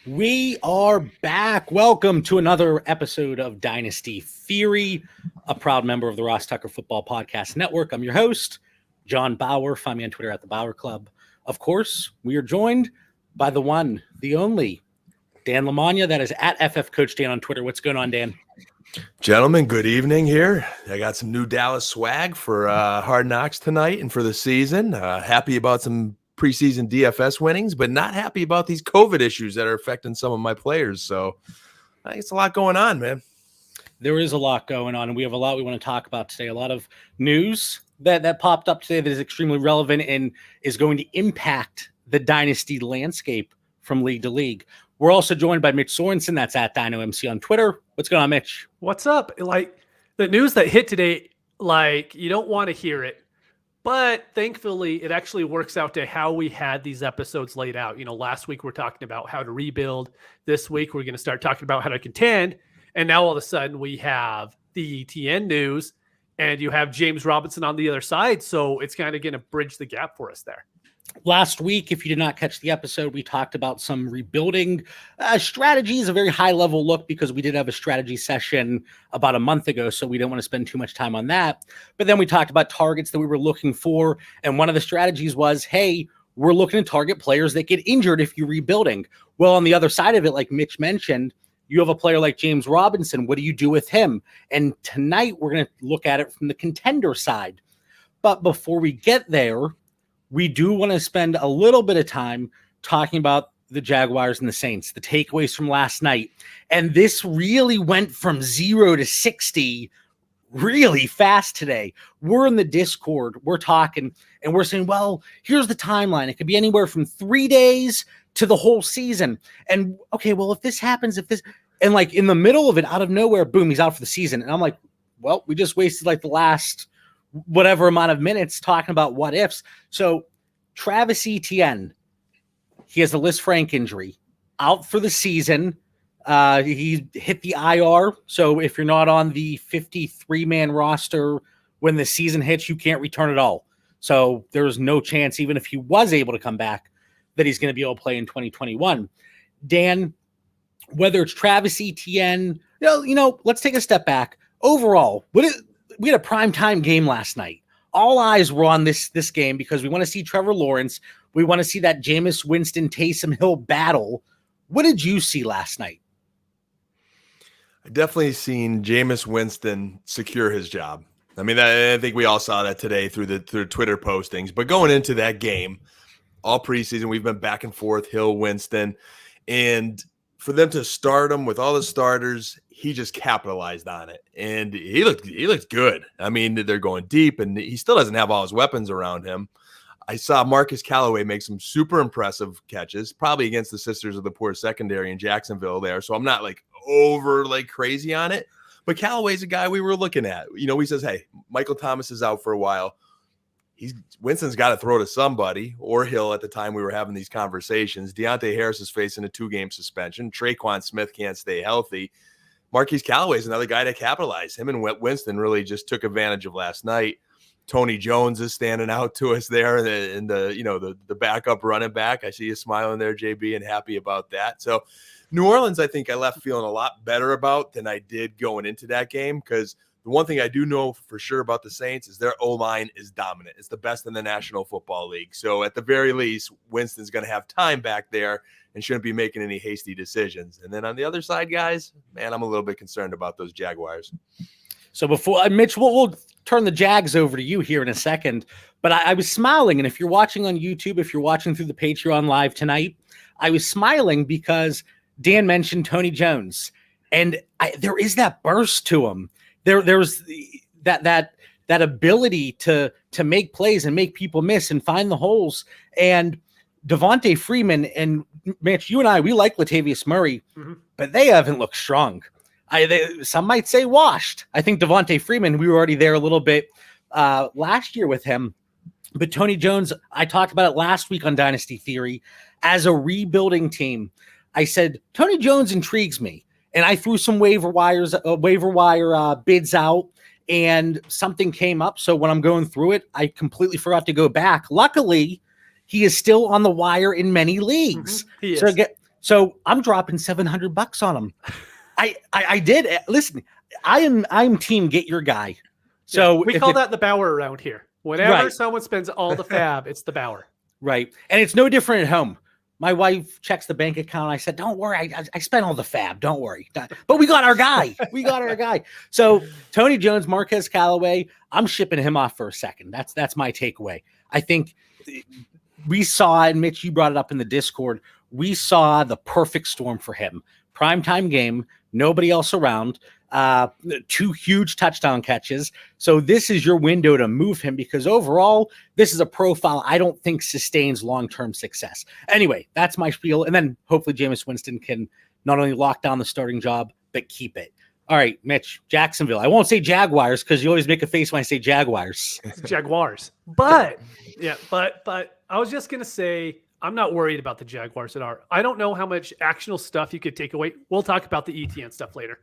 We are back. Welcome to another episode of Dynasty Theory, a proud member of the Ross Tucker Football Podcast Network. I'm your host, John Bauer. Find me on Twitter at the Bauer Club. Of course, we are joined by the one, the only, Dan Lamagna. That is at FF Coach Dan on Twitter. What's going on, Dan? Gentlemen, good evening here. I got some new Dallas swag for Hard Knocks tonight and for the season. Happy about some preseason DFS winnings, but not happy about these COVID issues that are affecting some of my players. So I think it's a lot going on, man. There is a lot going on, and we have a lot we want to talk about today. A lot of news that popped up today that is extremely relevant and is going to impact the Dynasty landscape from league to league. We're also joined by Mitch Sorensen. That's at DynoMC on Twitter. What's going on, Mitch? What's up? Like, the news that hit today, like, you don't want to hear it, but thankfully it actually works out to how we had these episodes laid out. You know, last week we're talking about how to rebuild. This week we're going to start talking about how to contend. And now all of a sudden we have the Etienne news and you have James Robinson on the other side. So it's kind of going to bridge the gap for us there. Last week, if you did not catch the episode, we talked about some rebuilding strategies, a very high-level look, because we did have a strategy session about a month ago, so we didn't want to spend too much time on that. But then we talked about targets that we were looking for, and one of the strategies was, hey, we're looking to target players that get injured if you're rebuilding. Well, on the other side of it, like Mitch mentioned, you have a player like James Robinson. What do you do with him? And tonight, we're going to look at it from the contender side. But before we get there, we do want to spend a little bit of time talking about the Jaguars and the Saints, the takeaways from last night. And this really went from 0 to 60 really fast today. We're in the Discord, we're talking, and we're saying, well, here's the timeline. It could be anywhere from 3 days to the whole season. And okay, well, if this happens, and like in the middle of it, out of nowhere, boom, he's out for the season. And I'm like, well, we just wasted like the last whatever amount of minutes talking about what ifs. So Travis Etienne, he has a Liz Frank injury, out for the season. He hit the IR. So if you're not on the 53-man roster when the season hits, you can't return at all. So there's no chance, even if he was able to come back, that he's going to be able to play in 2021. Dan, whether it's Travis Etienne, let's take a step back. Overall, we had a primetime game last night. All eyes were on this game because we want to see Trevor Lawrence. We want to see that Jameis Winston Taysom Hill battle. What did you see last night? I definitely seen Jameis Winston secure his job. I mean, I think we all saw that today through Twitter postings. But going into that game, all preseason, we've been back and forth, Hill, Winston. And for them to start him with all the starters, he just capitalized on it, and he looked good. I mean, they're going deep, and he still doesn't have all his weapons around him. I saw Marcus Callaway make some super impressive catches, probably against the Sisters of the Poor secondary in Jacksonville there. So I'm not like over like crazy on it, but Callaway's a guy we were looking at. You know, he says, hey, Michael Thomas is out for a while. Winston's got to throw to somebody, or Hill at the time we were having these conversations. Deontay Harris is facing a 2-game suspension. Traquan Smith can't stay healthy. Marquise Callaway is another guy to capitalize. Him and Winston really just took advantage of last night. Tony Jones is standing out to us there, and the backup running back. I see you smiling there, JB, and happy about that. So New Orleans, I think I left feeling a lot better about than I did going into that game, because the one thing I do know for sure about the Saints is their O-line is dominant. It's the best in the National Football League. So at the very least, Winston's going to have time back there and shouldn't be making any hasty decisions. And then on the other side, guys, man, I'm a little bit concerned about those Jaguars. So before Mitch, we'll turn the Jags over to you here in a second. But I was smiling, and if you're watching on YouTube, if you're watching through the Patreon live tonight, I was smiling because Dan mentioned Tony Jones, and there is that burst to him. There's that ability to make plays and make people miss and find the holes. And Devontae Freeman and Mitch, you and I, we like Latavius Murray, but they haven't looked strong. Some might say washed. I think Devontae Freeman, we were already there a little bit last year with him. But Tony Jones, I talked about it last week on Dynasty Theory. As a rebuilding team, I said, Tony Jones intrigues me. And I threw some waiver wire bids out, and something came up. So when I'm going through it, I completely forgot to go back. Luckily, he is still on the wire in many leagues. So I'm dropping $700 on him. I did. Listen, I'm team get your guy. So we call that the Bauer around here. Whenever someone spends all the fab, it's the Bauer. Right. And it's no different at home. My wife checks the bank account. I said, don't worry. I spent all the fab. Don't worry. But we got our guy. So Tony Jones, Marquez Callaway, I'm shipping him off for a second. That's my takeaway. I think we saw, and Mitch, you brought it up in the Discord, we saw the perfect storm for him. Primetime game, nobody else around, 2 huge touchdown catches. So this is your window to move him, because overall, this is a profile I don't think sustains long-term success. Anyway, that's my spiel. And then hopefully Jameis Winston can not only lock down the starting job, but keep it. All right, Mitch, Jacksonville. I won't say Jaguars because you always make a face when I say Jaguars. Jaguars. But I was just going to say, I'm not worried about the Jaguars at all. I don't know how much actionable stuff you could take away. We'll talk about the Etienne stuff later,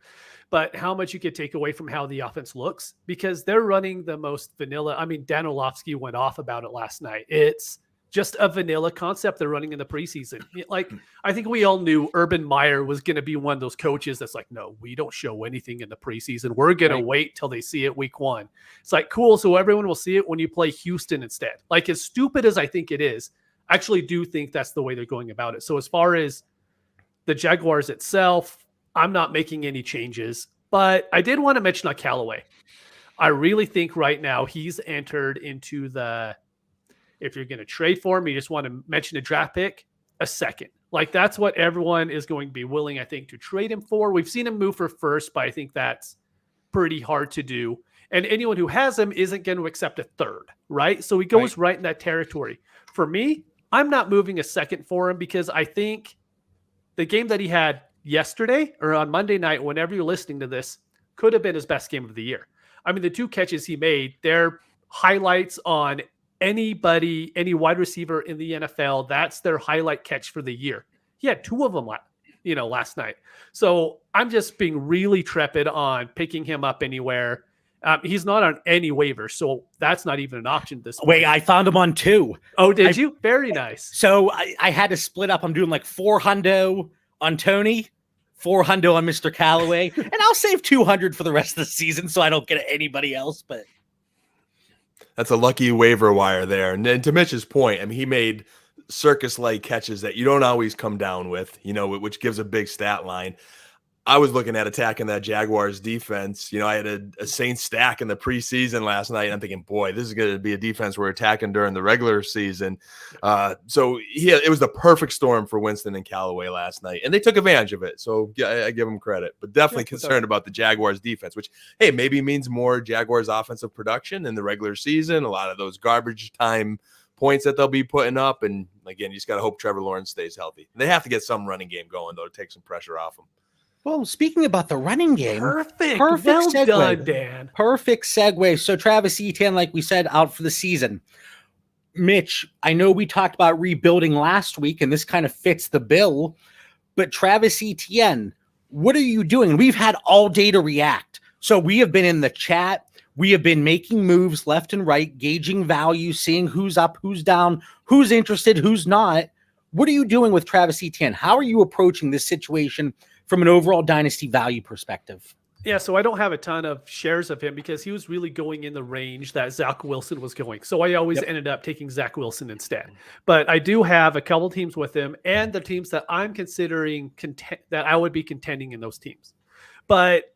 but how much you could take away from how the offense looks, because they're running the most vanilla. I mean, Dan Orlovsky went off about it last night. It's just a vanilla concept they're running in the preseason. Like, I think we all knew Urban Meyer was going to be one of those coaches that's like, no, we don't show anything in the preseason. We're going to wait till they see it week 1. It's like, cool. So everyone will see it when you play Houston instead. Like, as stupid as I think it is, I actually do think that's the way they're going about it. So as far as the Jaguars itself, I'm not making any changes, but I did want to mention on Callaway. I really think right now he's entered into the, if you're going to trade for him, you just want to mention a draft pick, a second. Like, that's what everyone is going to be willing, I think, to trade him for. We've seen him move for first, but I think that's pretty hard to do. And anyone who has him isn't going to accept a third, right? So he goes right in that territory. For me, I'm not moving a second for him, because I think the game that he had yesterday or on Monday night, whenever you're listening to this, could have been his best game of the year. I mean, the 2 catches he made, they're highlights on anybody, any wide receiver in the NFL. That's their highlight catch for the year. He had 2 of them last night. So I'm just being really trepid on picking him up anywhere. He's not on any waivers, so that's not even an option this Wait, I found him on 2. Oh, did you? Very nice. So I had to split up. I'm doing like 400 on Tony, 400 on Mr. Callaway, and I'll save 200 for the rest of the season so I don't get anybody else. But that's a lucky waiver wire there. And then to Mitch's point, I mean, he made circus-like catches that you don't always come down with, which gives a big stat line. I was looking at attacking that Jaguars defense. I had a Saints stack in the preseason last night, and I'm thinking, boy, this is going to be a defense we're attacking during the regular season. So it was the perfect storm for Winston and Callaway last night, and they took advantage of it. So I give them credit, but definitely concerned about the Jaguars defense, which, hey, maybe means more Jaguars offensive production in the regular season, a lot of those garbage time points that they'll be putting up. And again, you just got to hope Trevor Lawrence stays healthy. And they have to get some running game going, though, to take some pressure off them. Well, speaking about the running game, perfect well segue. Done, Dan. Perfect segue. So Travis Etienne, like we said, out for the season. Mitch, I know we talked about rebuilding last week, and this kind of fits the bill, but Travis Etienne, what are you doing? We've had all day to react. So we have been in the chat. We have been making moves left and right, gauging value, seeing who's up, who's down, who's interested, who's not. What are you doing with Travis Etienne? How are you approaching this situation from an overall dynasty value perspective? Yeah, so I don't have a ton of shares of him because he was really going in the range that Zach Wilson was going. So I always ended up taking Zach Wilson instead. But I do have a couple teams with him, and the teams that I'm considering that I would be contending in those teams. But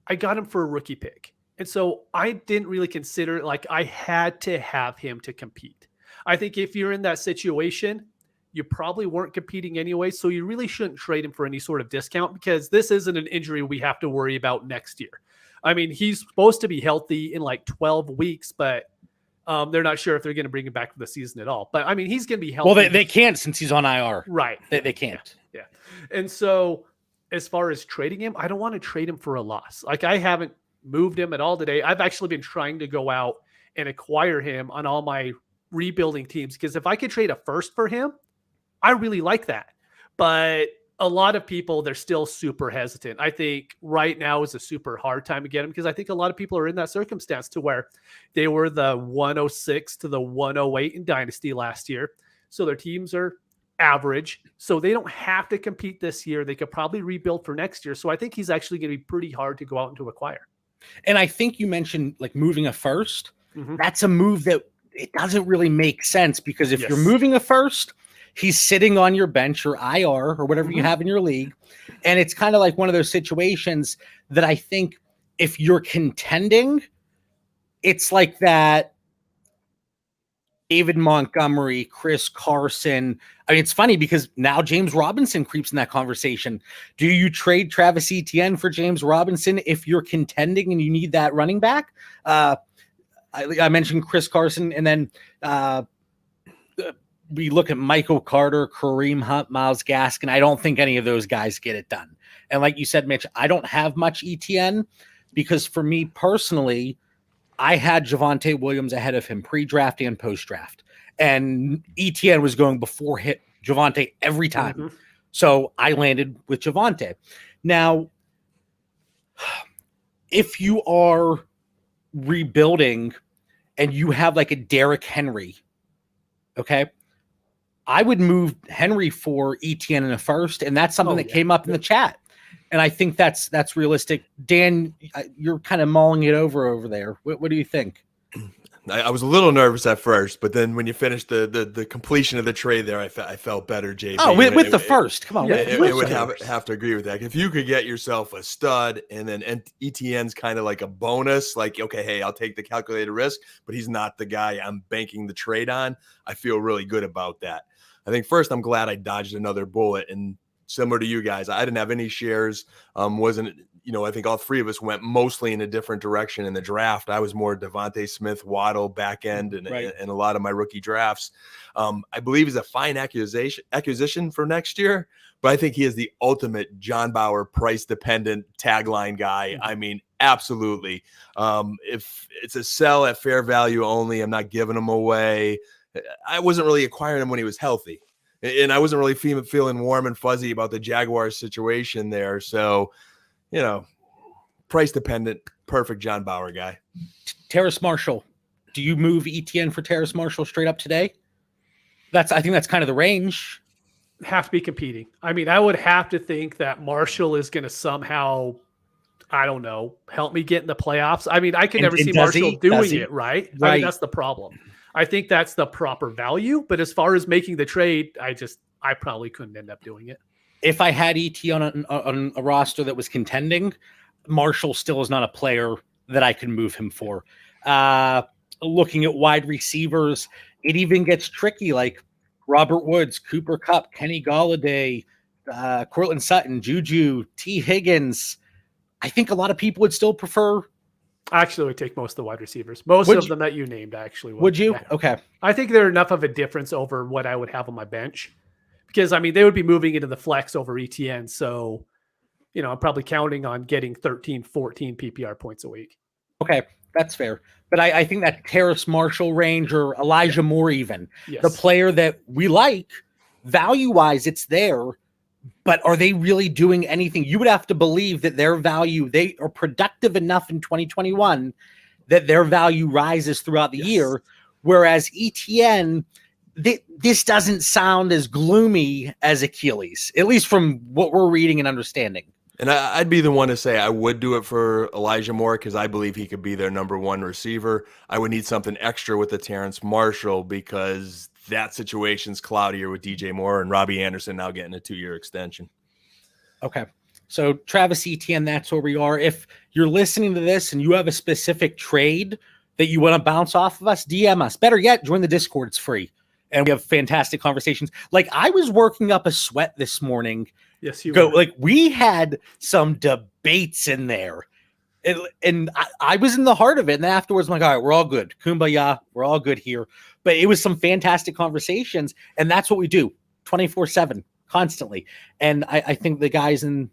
I got him for a rookie pick. And so I didn't really consider it like I had to have him to compete. I think if you're in that situation, you probably weren't competing anyway, so you really shouldn't trade him for any sort of discount, because this isn't an injury we have to worry about next year. I mean, he's supposed to be healthy in like 12 weeks, but they're not sure if they're going to bring him back for the season at all. But I mean, he's going to be healthy. Well, they can't, since he's on IR. Right. They can't. Yeah. And so as far as trading him, I don't want to trade him for a loss. Like, I haven't moved him at all today. I've actually been trying to go out and acquire him on all my rebuilding teams, because if I could trade a first for him, I really like that. But a lot of people, they're still super hesitant. I think right now is a super hard time to get him, because I think a lot of people are in that circumstance to where they were the 106 to the 108 in Dynasty last year. So their teams are average. So they don't have to compete this year. They could probably rebuild for next year. So I think he's actually going to be pretty hard to go out and to acquire. And I think you mentioned like moving a first. Mhm. That's a move that it doesn't really make sense, because if Yes. you're moving a first, he's sitting on your bench or IR or whatever you Mhm. have in your league. And it's kind of like one of those situations that I think if you're contending, it's like that David Montgomery, Chris Carson. I mean, it's funny because now James Robinson creeps in that conversation. Do you trade Travis Etienne for James Robinson if you're contending and you need that running back? I mentioned Chris Carson, and then we look at Michael Carter, Kareem Hunt, Myles Gaskin. I don't think any of those guys get it done. And like you said, Mitch, I don't have much Etienne because for me personally, I had Javonte Williams ahead of him pre-draft and post-draft. And Etienne was going before Javonte every time. Mhm. So I landed with Javonte. Now, if you are rebuilding and you have like a Derrick Henry, okay, I would move Henry for Etienne in a first, and that's something that came up in the chat. And I think that's realistic. Dan, you're kind of mulling it over there. What do you think? I was a little nervous at first, but then when you finished the completion of the trade there, I felt better, JB. Oh, with the first. Come on. Yeah, It would have to agree with that. If you could get yourself a stud and then Etienne's kind of like a bonus, like, okay, hey, I'll take the calculated risk, but he's not the guy I'm banking the trade on, I feel really good about that. I think first I'm glad I dodged another bullet, and similar to you guys, I didn't have any shares. I think all three of us went mostly in a different direction in the draft. I was more Devontae Smith, Waddle, back end, and a lot of my rookie drafts. I believe he's a fine acquisition for next year, but I think he is the ultimate John Bauer price-dependent tagline guy. I mean, absolutely. If it's a sell at fair value only, I'm not giving him away. I wasn't really acquiring him when he was healthy, and I wasn't really feeling warm and fuzzy about the Jaguars situation there. So, price dependent, perfect John Bauer guy. Terrace Marshall. Do you move Etienne for Terrace Marshall straight up today? I think that's kind of the range. Have to be competing. I mean, I would have to think that Marshall is going to somehow, I don't know, help me get in the playoffs. I mean, I can never see Marshall doing it, right? I mean, that's the problem. I think that's the proper value, but as far as making the trade, I probably couldn't end up doing it. If I had Etienne on a roster that was contending, Marshall still is not a player that I can move him for. Looking at wide receivers, it even gets tricky, like Robert Woods, Cooper Kupp, Kenny Golladay, Courtland Sutton, Juju, T. Higgins. I think a lot of people would still prefer. I actually would take most of the wide receivers. Most of them that you named, actually. Would you? Yeah. Okay. I think they're enough of a difference over what I would have on my bench. Because, I mean, they would be moving into the flex over Etienne. So, I'm probably counting on getting 13, 14 PPR points a week. Okay, that's fair. But I think that Terrace Marshall range, or Elijah Moore even, the player that we like, value-wise, it's there. But are they really doing anything? You would have to believe that their value, they are productive enough in 2021 that their value rises throughout the year. Whereas Etienne, this doesn't sound as gloomy as Achilles, at least from what we're reading and understanding. And I'd be the one to say I would do it for Elijah Moore because I believe he could be their number one receiver. I would need something extra with the Terrace Marshall because that situation's cloudier with DJ Moore and Robbie Anderson now getting a 2-year extension. Okay. So Travis Etienne, that's where we are. If you're listening to this and you have a specific trade that you want to bounce off of us, DM us. Better yet, join the Discord. It's free. And we have fantastic conversations. Like, I was working up a sweat this morning. Yes, you were. Like, we had some debates in there. And I was in the heart of it. And then afterwards, I'm like, all right, we're all good. Kumbaya, we're all good here. But it was some fantastic conversations. And that's what we do 24/7, constantly. And I think the guys and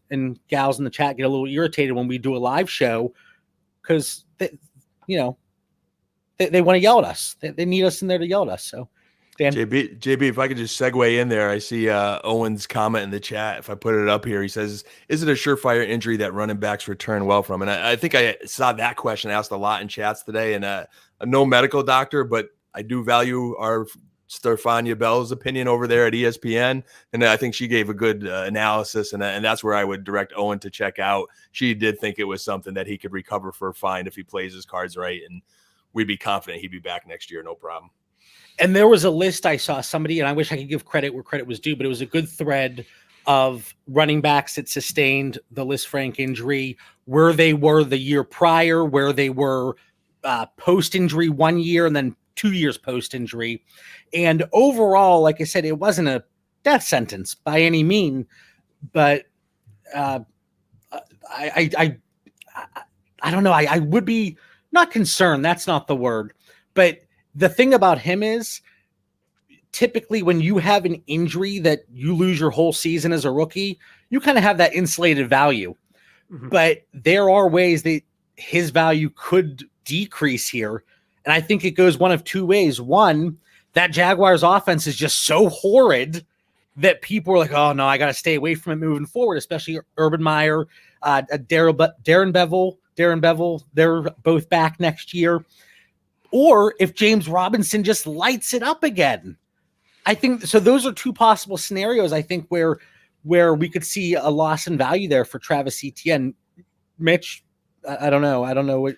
gals in the chat get a little irritated when we do a live show because, they want to yell at us. They need us in there to yell at us. So, Dan. JB, if I could just segue in there, I see Owen's comment in the chat. If I put it up here, he says, is it a surefire injury that running backs return well from? And I think I saw that question asked a lot in chats today, and I'm no medical doctor, but I do value our Stefania Bell's opinion over there at ESPN, and I think she gave a good analysis, and that's where I would direct Owen to check out. She did think it was something that he could recover for a fine if he plays his cards right, and we'd be confident he'd be back next year, no problem. And there was a list I saw somebody, and I wish I could give credit where credit was due, but it was a good thread of running backs that sustained the Liz Frank injury, where they were the year prior, where they were post-injury 1 year, and then 2 years post-injury. And overall, like I said, it wasn't a death sentence by any mean, but I don't know. I would be not concerned. That's not the word. But the thing about him is, typically when you have an injury that you lose your whole season as a rookie, you kind of have that insulated value. Mm-hmm. But there are ways that his value could decrease here. And I think it goes one of two ways. One, that Jaguars offense is just so horrid that people are like, oh no, I got to stay away from it moving forward, especially Urban Meyer, Darren Bevel, they're both back next year. Or if James Robinson just lights it up again. I think so. Those are two possible scenarios, I think, where we could see a loss in value there for Travis Etienne. Mitch, I don't know. I don't know what.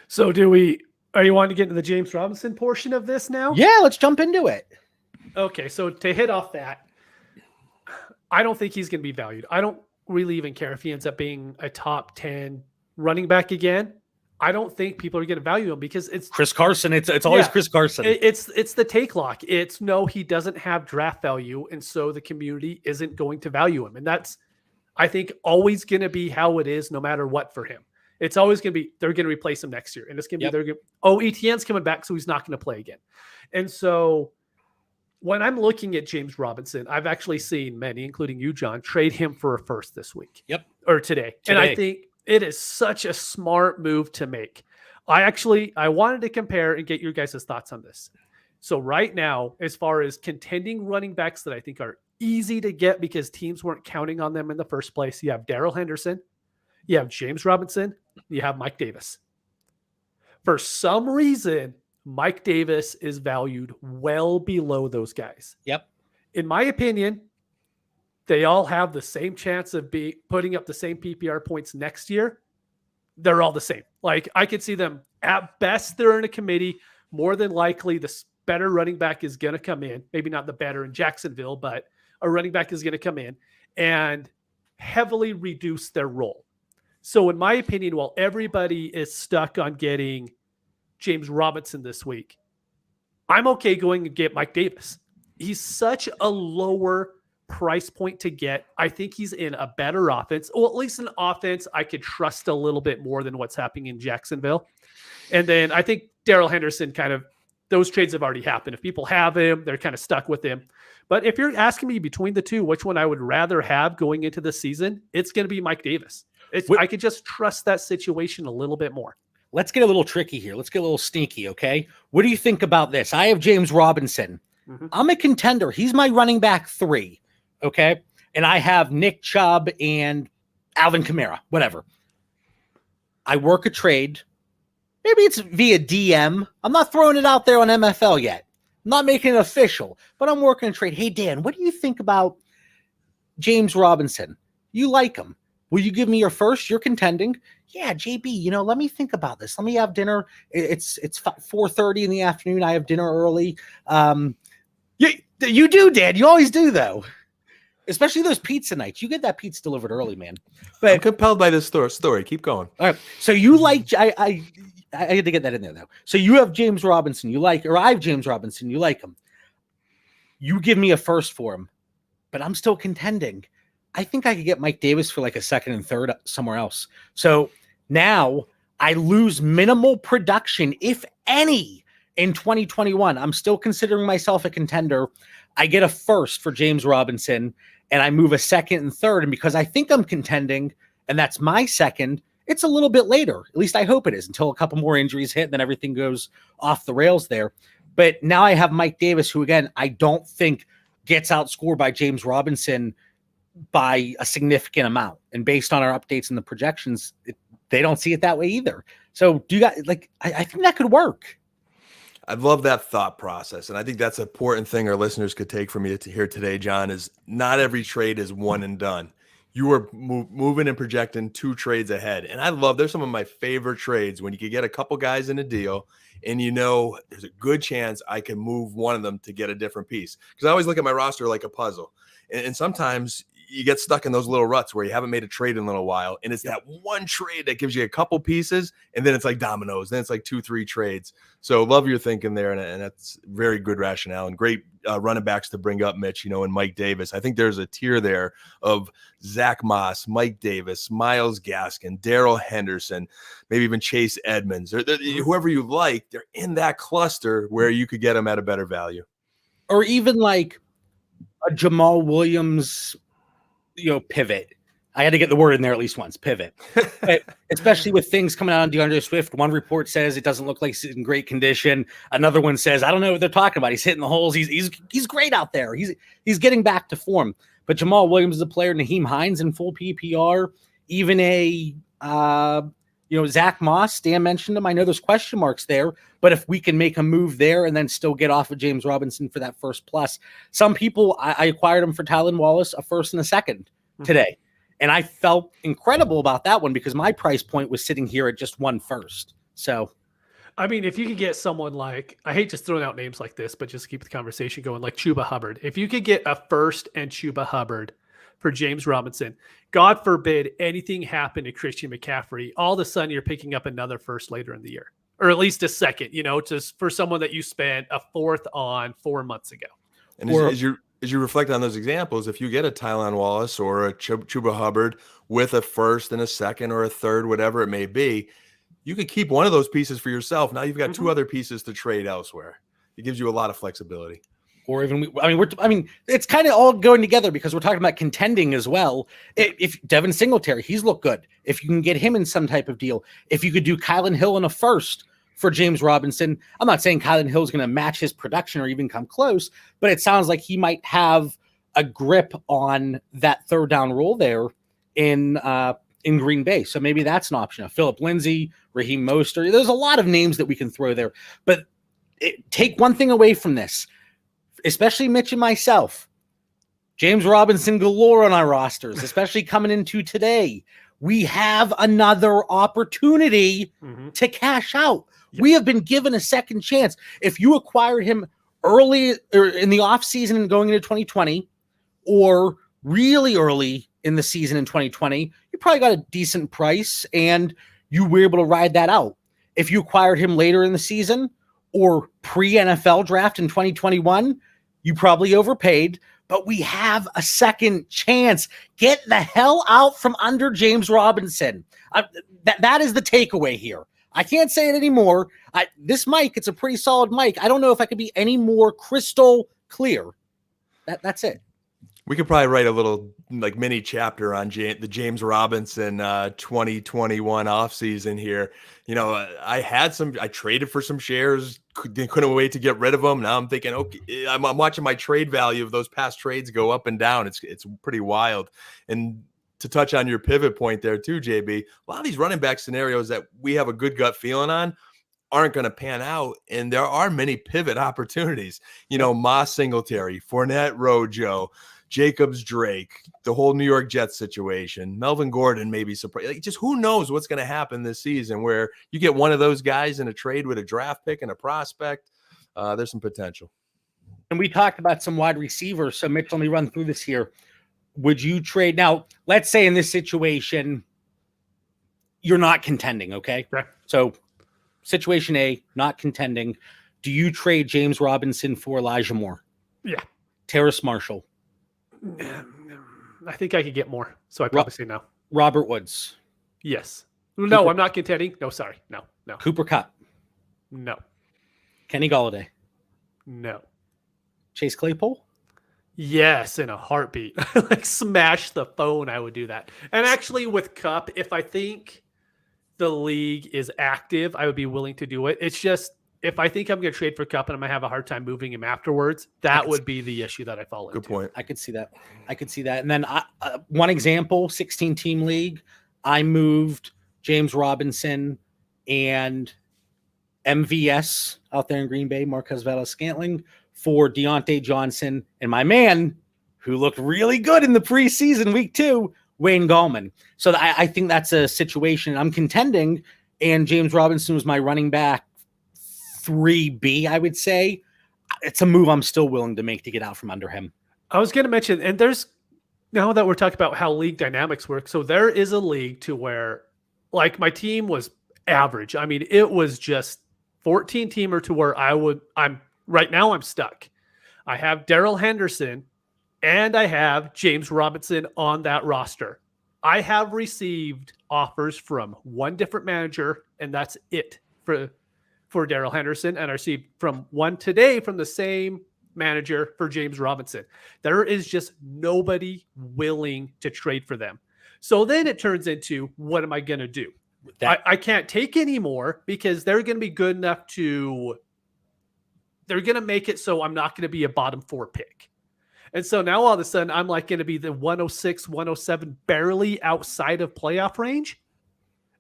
So are you wanting to get into the James Robinson portion of this now? Yeah, let's jump into it. Okay, so to hit off that, I don't think he's going to be valued. I don't really even care if he ends up being a top 10 running back again. I don't think people are going to value him because it's Chris Carson. It's always Chris Carson. It's the take lock. It's no, he doesn't have draft value, and so the community isn't going to value him. And that's, I think, always going to be how it is, no matter what for him. It's always going to be they're going to replace him next year, and it's going to be Etienne's coming back, so he's not going to play again. And so when I'm looking at James Robinson, I've actually seen many, including you, John, trade him for a first this week. Yep, or today. And I think it is such a smart move to make. I wanted to compare and get your guys' thoughts on this. So right now, as far as contending running backs that I think are easy to get because teams weren't counting on them in the first place, you have Darrell Henderson, you have James Robinson, you have Mike Davis. For some reason, Mike Davis is valued well below those guys. Yep. In my opinion, they all have the same chance of putting up the same PPR points next year. They're all the same. Like, I could see them at best, they're in a committee. More than likely, the better running back is going to come in. Maybe not the better in Jacksonville, but a running back is going to come in and heavily reduce their role. So in my opinion, while everybody is stuck on getting James Robinson this week, I'm okay going and get Mike Davis. He's such a lower price point to get. I think he's in a better offense, or at least an offense I could trust a little bit more than what's happening in Jacksonville. And then I think Darrell Henderson, kind of, those trades have already happened. If people have him, they're kind of stuck with him. But if you're asking me between the two, which one I would rather have going into the season, it's going to be Mike Davis. I could just trust that situation a little bit more. Let's get a little tricky here. Let's get a little sneaky, okay? What do you think about this? I have James Robinson. Mm-hmm. I'm a contender. He's my running back 3. Okay. And I have Nick Chubb and Alvin Kamara, whatever. I work a trade. Maybe it's via DM. I'm not throwing it out there on MFL yet. I'm not making it official, but I'm working a trade. Hey, Dan, what do you think about James Robinson? You like him. Will you give me your first? You're contending. Yeah, JB, let me think about this. Let me have dinner. It's 4:30 in the afternoon. I have dinner early. You do, Dan. You always do, though. Especially those pizza nights. You get that pizza delivered early, man. But I'm compelled by this story. Keep going. All right. So you like I had to get that in there, though. So you have James Robinson. I have James Robinson. You like him. You give me a first for him, but I'm still contending. I think I could get Mike Davis for like a second and third somewhere else. So now I lose minimal production, if any, in 2021. I'm still considering myself a contender. I get a first for James Robinson, and I move a second and third. And because I think I'm contending, and that's my second, it's a little bit later. At least I hope it is, until a couple more injuries hit, and then everything goes off the rails there. But now I have Mike Davis, who, again, I don't think gets outscored by James Robinson by a significant amount. And based on our updates and the projections, they don't see it that way either. So do you guys, I think that could work. I love that thought process. And I think that's an important thing our listeners could take from you here today, John, is not every trade is one and done. You are moving and projecting 2 trades ahead. And there's some of my favorite trades when you could get a couple guys in a deal and there's a good chance I can move one of them to get a different piece. Because I always look at my roster like a puzzle. And sometimes you get stuck in those little ruts where you haven't made a trade in a little while. And it's that one trade that gives you a couple pieces. And then it's like dominoes. Then it's like 2-3 trades. So love your thinking there. And that's very good rationale and great running backs to bring up, Mitch, and Mike Davis. I think there's a tier there of Zach Moss, Mike Davis, Myles Gaskin, Darrell Henderson, maybe even Chase Edmonds, or whoever you like. They're in that cluster where you could get them at a better value. Or even like a Jamal Williams, pivot. I had to get the word in there at least once, pivot. But especially with things coming out on DeAndre Swift. One report says it doesn't look like he's in great condition. Another one says, I don't know what they're talking about. He's hitting the holes. He's great out there. He's getting back to form. But Jamal Williams is a player. Naheem Hines in full PPR. Even Zach Moss, Dan mentioned him. I know there's question marks there, but if we can make a move there and then still get off of James Robinson for that first plus. Some people, I acquired him for Tylan Wallace, a first and a second today. And I felt incredible about that one because my price point was sitting here at just 1 first. So, I mean, if you could get someone like, I hate just throwing out names like this, but just keep the conversation going, like Chuba Hubbard. If you could get a first and Chuba Hubbard for James Robinson, God forbid anything happened to Christian McCaffrey, all of a sudden you're picking up another first later in the year, or at least a second, just for someone that you spent a fourth on 4 months ago. And as you reflect on those examples, if you get a Tylan Wallace or a Chuba Hubbard with a first and a second or a third, whatever it may be, you could keep one of those pieces for yourself. Now you've got 2 other pieces to trade elsewhere. It gives you a lot of flexibility. Or even, it's kind of all going together because we're talking about contending as well. If Devin Singletary, he's looked good. If you can get him in some type of deal, if you could do Kylan Hill in a first for James Robinson, I'm not saying Kylan Hill is going to match his production or even come close, but it sounds like he might have a grip on that third down role there in Green Bay. So maybe that's an option. Phillip Lindsay, Raheem Mostert. There's a lot of names that we can throw there, but take one thing away from this, especially Mitch and myself. James Robinson galore on our rosters, especially coming into today. We have another opportunity to cash out. Yep. We have been given a second chance. If you acquired him early or in the offseason and going into 2020, or really early in the season in 2020, you probably got a decent price and you were able to ride that out. If you acquired him later in the season or pre-NFL draft in 2021, you probably overpaid, but we have a second chance. Get the hell out from under James Robinson. That is the takeaway here. I can't say it anymore. This mic, it's a pretty solid mic. I don't know if I could be any more crystal clear. That's it. We could probably write a little mini chapter on the James Robinson 2021 offseason here. I traded for some shares, couldn't wait to get rid of them. Now I'm thinking, okay, I'm watching my trade value of those past trades go up and down. It's pretty wild. And to touch on your pivot point there too, JB, a lot of these running back scenarios that we have a good gut feeling on aren't going to pan out. And there are many pivot opportunities, Moss Singletary, Fournette Rojo, Jacobs Drake, the whole New York Jets situation, Melvin Gordon maybe surprised. Just who knows what's going to happen this season where you get one of those guys in a trade with a draft pick and a prospect. There's some potential. And we talked about some wide receivers. So Mitch, let me run through this here. Would you trade? Now, let's say in this situation, you're not contending, okay? Right. So situation A, not contending. Do you trade James Robinson for Elijah Moore? Yeah. Terrace Marshall? I think I could get more, so I'd probably say no. Robert Woods? Yes. No, I'm not contending. No, sorry. No. Cooper Kupp? No. Kenny Golladay? No. Chase Claypool? Yes, in a heartbeat. Smash the phone, I would do that. And actually with Kupp, if I think the league is active, I would be willing to do it. It's just, if I think I'm going to trade for Kupp and I'm going to have a hard time moving him afterwards, that would be the issue that I fall into. Good point. I could see that. And then one example, 16-team league, I moved James Robinson and MVS out there in Green Bay, Marquez Valdes-Scantling, for Deontay Johnson, and my man, who looked really good in the preseason week 2, Wayne Gallman. So I think that's a situation. I'm contending, and James Robinson was my running back 3B, I would say. It's a move I'm still willing to make to get out from under him. I was going to mention, and there's, now that we're talking about how league dynamics work, so there is a league to where, like, my team was average. I mean, it was just 14-teamer to where I'm right now I'm stuck. I have Darrell Henderson and I have James Robinson on that roster. I have received offers from one different manager, and that's it for Darrell Henderson. And I received from one today from the same manager for James Robinson. There is just nobody willing to trade for them. So then it turns into, what am I going to do? I can't take any more because they're going to be good enough to, they're going to make it so I'm not going to be a bottom 4 pick. And so now all of a sudden I'm like going to be the 106, 107, barely outside of playoff range.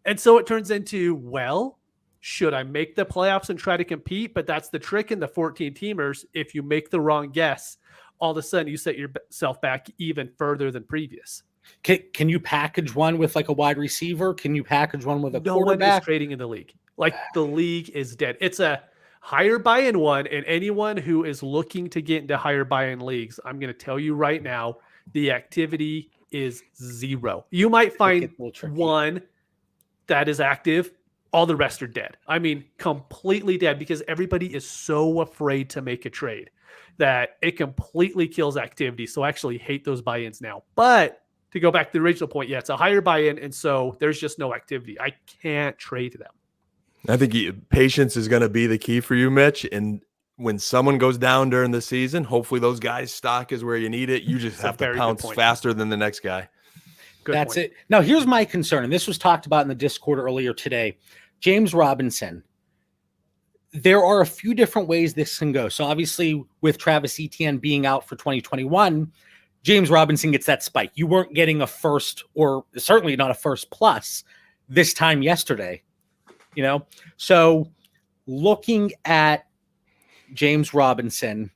And so it turns into, well, should I make the playoffs and try to compete? But that's the trick in the 14 teamers. If you make the wrong guess, all of a sudden you set yourself back even further than previous. Can you package one with like a wide receiver? Can you package one with a quarterback? quarterback? No one is trading in the league. Like, the league is dead. It's a higher buy-in one, and anyone who is looking to get into higher buy-in leagues, I'm going to tell you right now, the activity is zero. You might find one that is active. All the rest are dead. I mean, completely dead, because everybody is so afraid to make a trade that it completely kills activity. So I actually hate those buy-ins now. But to go back to the original point, yeah, it's a higher buy-in, and so there's just no activity. I can't trade them. I think patience is going to be the key for you, Mitch. And when someone goes down during the season, hopefully those guys' stock is where you need it. You just have to pounce faster than the next guy. That's it. Now, here's my concern, and this was talked about in the Discord earlier today. James Robinson, there are a few different ways this can go. So obviously with Travis Etienne being out for 2021, James Robinson gets that spike. You weren't getting a first, or certainly not a first plus, this time yesterday. You know, so looking at James Robinson,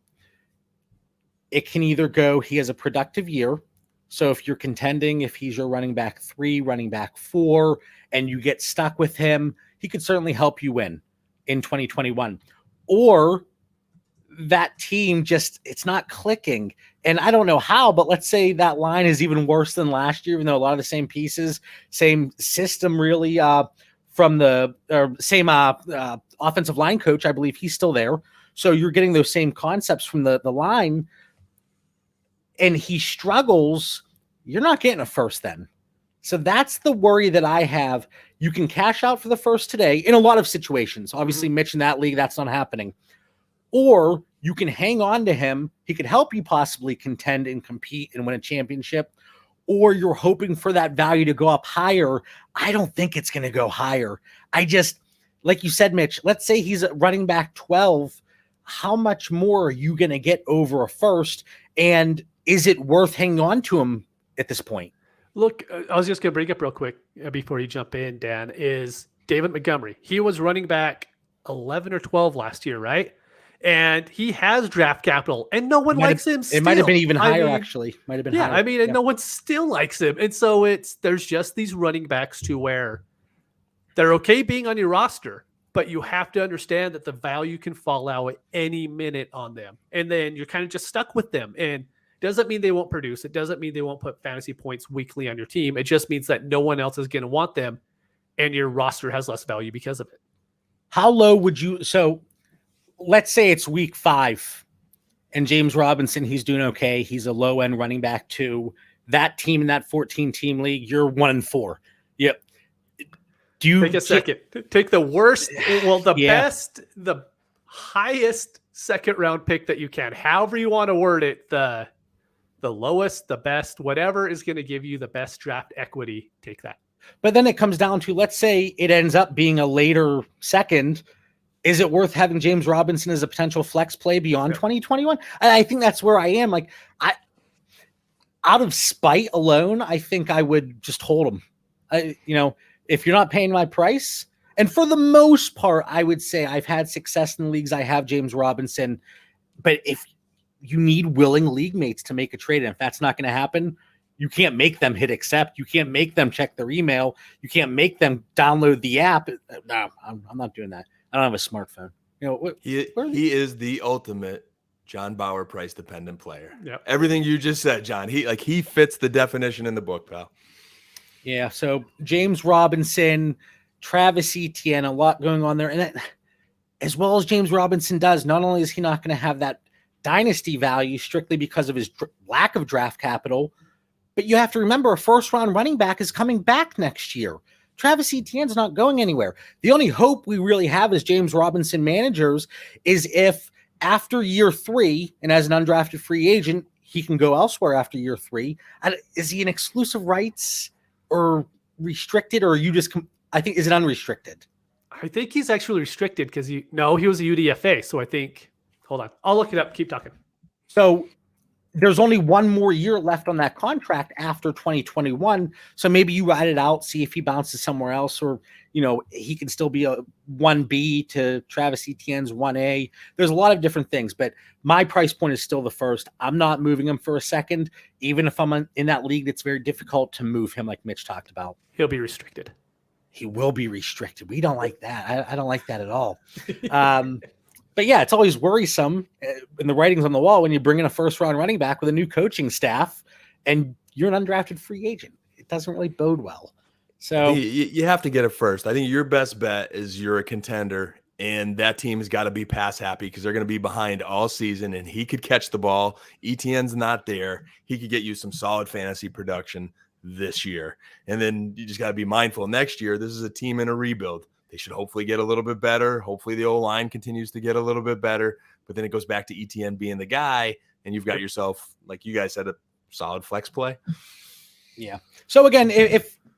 it can either go, he has a productive year. So if you're contending, if he's your running back 3, running back 4, and you get stuck with him, he could certainly help you win in 2021. Or that team just, it's not clicking. And I don't know how, but let's say that line is even worse than last year, even though a lot of the same pieces, same system really, from the same offensive line coach. I believe he's still there. So you're getting those same concepts from the line, and he struggles. You're not getting a first then. So that's the worry that I have. You can cash out for the first today in a lot of situations. Obviously, Mitch, in that league, that's not happening. Or you can hang on to him. He could help you possibly contend and compete and win a championship. Or you're hoping for that value to go up higher. I don't think it's going to go higher. I just, like you said, Mitch, let's say he's at running back 12. How much more are you going to get over a first? And is it worth hanging on to him at this point? Look, I was just going to bring up real quick before you jump in, Dan, is David Montgomery. He was running back 11 or 12 last year, right? And he has draft capital, and no one likes him still. It might have been even higher, actually. Might have been higher. I mean, and no one still likes him. And so there's just these running backs to where they're okay being on your roster, but you have to understand that the value can fall out at any minute on them. And then you're kind of just stuck with them. And doesn't mean they won't produce. It doesn't mean they won't put fantasy points weekly on your team. It just means that no one else is going to want them, and your roster has less value because of it. How low would you... So let's say it's week 5 and James Robinson, he's doing okay. He's a low end running back 2. That team in that 14 team league, you're 1-4. Yep. Do you take a second? Take the worst, best, the highest second round pick that you can. However you want to word it, the lowest, the best, whatever is going to give you the best draft equity. Take that. But then it comes down to, let's say it ends up being a later second. Is it worth having James Robinson as a potential flex play beyond 2021? I think that's where I am. Like, out of spite alone, I think I would just hold him. If you're not paying my price, And for the most part, I would say I've had success in leagues. I have James Robinson, but if you need willing league mates to make a trade, and if that's not going to happen, you can't make them hit accept. You can't make them check their email. You can't make them download the app. No, I'm not doing that. I don't have a smartphone. He is the ultimate John Bauer price dependent player. Yep. Everything you just said, John. He fits the definition in the book, pal. Yeah. So James Robinson, Travis Etienne, a lot going on there, and that, as well as James Robinson does, not only is he not going to have that dynasty value strictly because of his lack of draft capital, but you have to remember a first-round running back is coming back next year. Travis Etienne's not going anywhere. The only hope we really have as James Robinson managers is if after year 3 and as an undrafted free agent, he can go elsewhere after year 3. Is he an exclusive rights or restricted, or you just I think, is it unrestricted? I think he's actually restricted because he was a UDFA. So I think, hold on, I'll look it up. Keep talking. So there's only one more year left on that contract after 2021. So maybe you ride it out, see if he bounces somewhere else, or, he can still be a 1B to Travis Etienne's 1A. There's a lot of different things, but my price point is still the first. I'm not moving him for a second, even if I'm in that league. It's very difficult to move him, like Mitch talked about. He'll be restricted. He will be restricted. We don't like that. I don't like that at all. But yeah, it's always worrisome in the writings on the wall when you bring in a first-round running back with a new coaching staff and you're an undrafted free agent. It doesn't really bode well. So you have to get it first. I think your best bet is you're a contender, and that team's got to be pass happy because they're going to be behind all season, and he could catch the ball. Etienne's not there. He could get you some solid fantasy production this year. And then you just got to be mindful next year. This is a team in a rebuild. They should hopefully get a little bit better. Hopefully the O-line continues to get a little bit better, but then it goes back to Etienne being the guy, and you've got yourself, like you guys said, a solid flex play. Yeah. So again,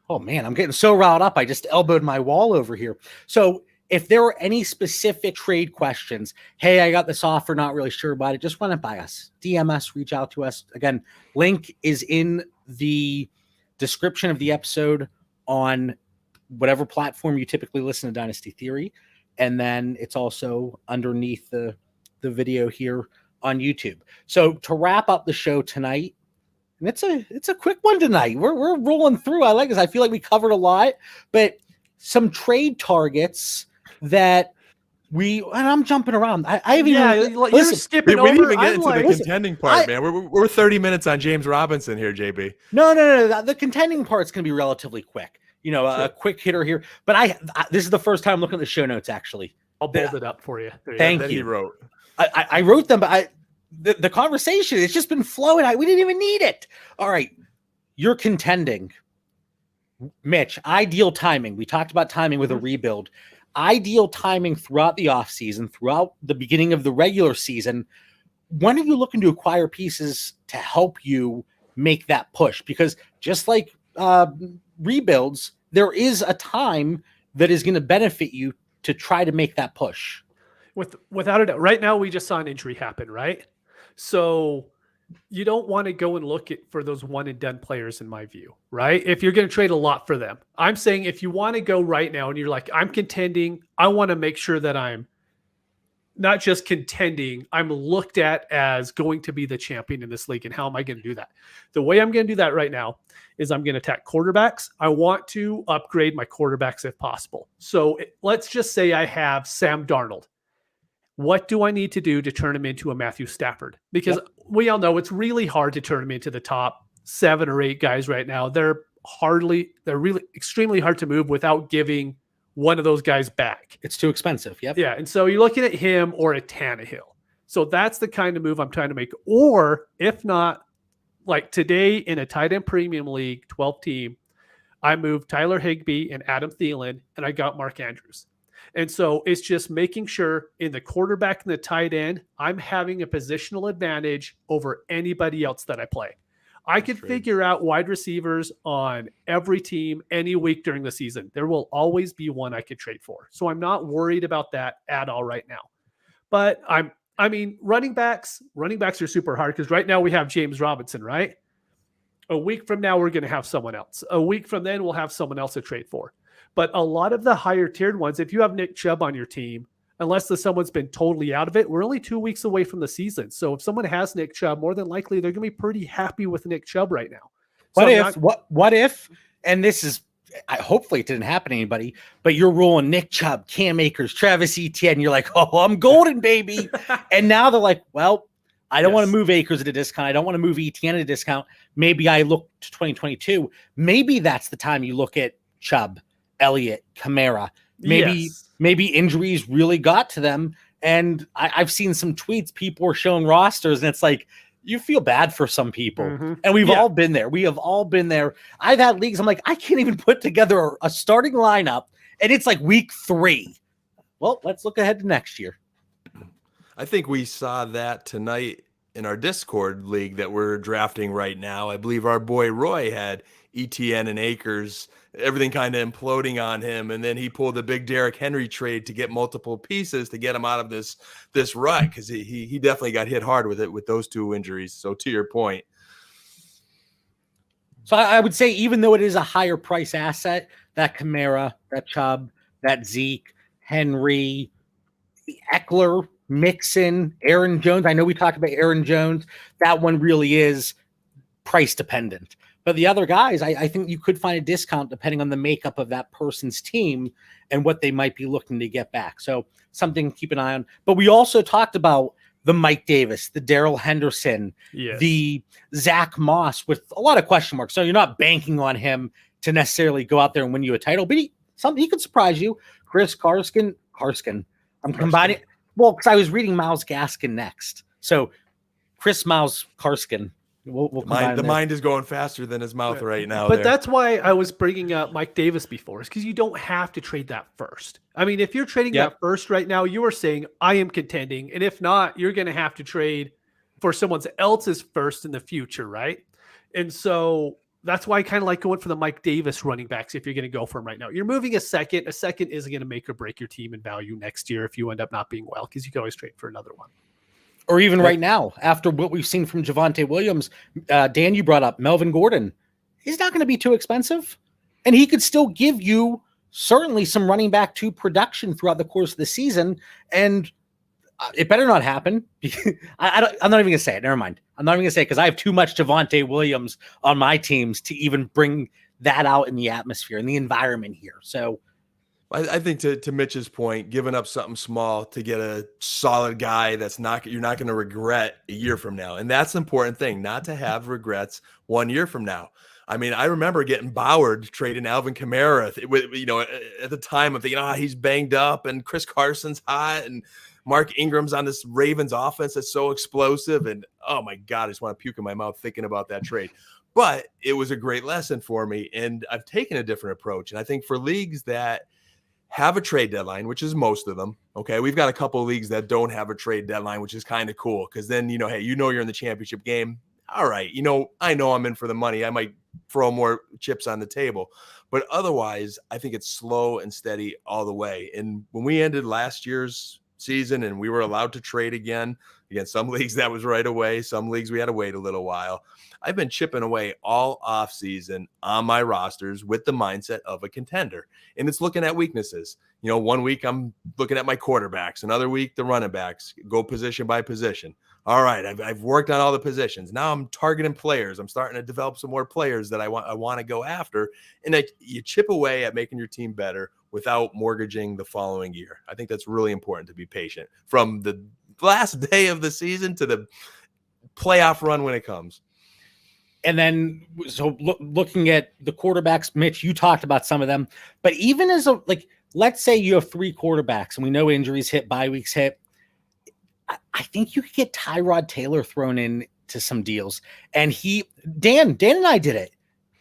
oh man, I'm getting so riled up. I just elbowed my wall over here. So if there were any specific trade questions, hey, I got this offer, not really sure about it, just run it by us. DM us, reach out to us. Again, link is in the description of the episode on whatever platform you typically listen to Dynasty Theory. And then it's also underneath the video here on YouTube. So to wrap up the show tonight, and it's a quick one tonight. We're rolling through. I like this. I feel like we covered a lot, but some trade targets that and I'm jumping around. I haven't you're skipping over. We didn't even get into the contending part, man. We're 30 minutes on James Robinson here, JB. No. The contending part's going to be relatively quick. Sure. A quick hitter here. But this is the first time I'm looking at the show notes, actually. I'll bold it up for you. Thank you. He wrote. I wrote them, but the conversation, it's just been flowing. We didn't even need it. All right. You're contending. Mitch, ideal timing. We talked about timing with a rebuild. Ideal timing throughout the offseason, throughout the beginning of the regular season. When are you looking to acquire pieces to help you make that push? Because just like rebuilds, there is a time that is going to benefit you to try to make that push. Without a doubt. Right now, we just saw an injury happen, right? So you don't want to go and look for those one and done players, in my view, right? If you're going to trade a lot for them. I'm saying if you want to go right now and you're like, I'm contending, I want to make sure that I'm not just contending, I'm looked at as going to be the champion in this league. And how am I going to do that? The way I'm going to do that right now is I'm going to attack quarterbacks. I want to upgrade my quarterbacks if possible. So let's just say I have Sam Darnold. What do I need to do to turn him into a Matthew Stafford? Because we all know it's really hard to turn him into the top 7 or 8 guys right now. They're really extremely hard to move without giving one of those guys back. It's too expensive. Yep. Yeah. And so you're looking at him or a Tannehill. So that's the kind of move I'm trying to make. Or if not, like today in a tight end premium league, 12 team, I moved Tyler Higbee and Adam Thielen, and I got Mark Andrews. And so it's just making sure in the quarterback and the tight end, I'm having a positional advantage over anybody else that I play. I could figure out wide receivers on every team any week during the season. There will always be one I could trade for. So I'm not worried about that at all right now. But running backs are super hard because right now we have James Robinson, right? A week from now, we're going to have someone else. A week from then, we'll have someone else to trade for. But a lot of the higher tiered ones, if you have Nick Chubb on your team, unless someone's been totally out of it, we're only 2 weeks away from the season. So if someone has Nick Chubb, more than likely they're going to be pretty happy with Nick Chubb right now. What if, and this is, hopefully it didn't happen to anybody, but you're rolling Nick Chubb, Cam Akers, Travis Etienne. You're like, oh, I'm golden, baby. And now they're like, well, I don't want to move Akers at a discount. I don't want to move Etienne at a discount. Maybe I look to 2022. Maybe that's the time you look at Chubb, Elliott, Kamara. Maybe injuries really got to them. And I've seen some tweets. People are showing rosters, and it's like, you feel bad for some people. Mm-hmm. And we've all been there. We have all been there. I've had leagues. I'm like, I can't even put together a starting lineup, and it's like week 3. Well, let's look ahead to next year. I think we saw that tonight in our Discord league that we're drafting right now. I believe our boy Roy had Etienne and Akers, everything kind of imploding on him, and then he pulled the big Derrick Henry trade to get multiple pieces to get him out of this rut, because he definitely got hit hard with it with those 2 injuries. So to your point. So I would say, even though it is a higher price asset, that Kamara, that Chubb, that Zeke, Henry, Eckler, Mixon, Aaron Jones. I know we talked about Aaron Jones. That one really is price dependent. But the other guys, I think you could find a discount depending on the makeup of that person's team and what they might be looking to get back. So something to keep an eye on. But we also talked about the Mike Davis, the Darrell Henderson, the Zach Moss, with a lot of question marks. So you're not banking on him to necessarily go out there and win you a title, but he could surprise you. Chris Karskin. I'm combining. Well, because I was reading Myles Gaskin next. So Chris Myles Karskin. We'll the mind is going faster than his mouth right now. But that's why I was bringing up Mike Davis before, is because you don't have to trade that first. I mean, if you're trading that first right now, you are saying I am contending. And if not, you're going to have to trade for someone else's first in the future, right? And so that's why I kind of like going for the Mike Davis running backs if you're going to go for him right now. You're moving a second. A second isn't going to make or break your team in value next year if you end up not being well, because you can always trade for another one. Or even right now, after what we've seen from Javonte Williams, Dan, you brought up Melvin Gordon. He's not going to be too expensive. And he could still give you certainly some running back 2 production throughout the course of the season. And it better not happen. I'm not even going to say it. Never mind. I'm not even going to say it because I have too much Javonte Williams on my teams to even bring that out in the atmosphere and the environment here. So I think to Mitch's point, giving up something small to get a solid guy you're not going to regret a year from now. And that's the important thing, not to have regrets 1 year from now. I mean, I remember getting Bauer trading Alvin Kamara at the time of thinking, he's banged up and Chris Carson's hot and Mark Ingram's on this Ravens offense that's so explosive. And oh my God, I just want to puke in my mouth thinking about that trade. But it was a great lesson for me. And I've taken a different approach. And I think for leagues that have a trade deadline, which is most of them. Okay. We've got a couple of leagues that don't have a trade deadline, which is kind of cool. Cause then, hey, you're in the championship game. All right. I know I'm in for the money. I might throw more chips on the table, but otherwise I think it's slow and steady all the way. And when we ended last year's season and we were allowed to trade again, some leagues that was right away. Some leagues we had to wait a little while. I've been chipping away all off season on my rosters with the mindset of a contender, and it's looking at weaknesses. 1 week I'm looking at my quarterbacks, another week the running backs, go position by position. All right, I've worked on all the positions. Now I'm targeting players. I'm starting to develop some more players that I want to go after, and you chip away at making your team better without mortgaging the following year. I think that's really important, to be patient from the last day of the season to the playoff run when it comes. And then, so looking at the quarterbacks, Mitch, you talked about some of them, but even let's say you have 3 quarterbacks and we know injuries hit, bye weeks hit. I think you could get Tyrod Taylor thrown in to some deals. And Dan and I did it.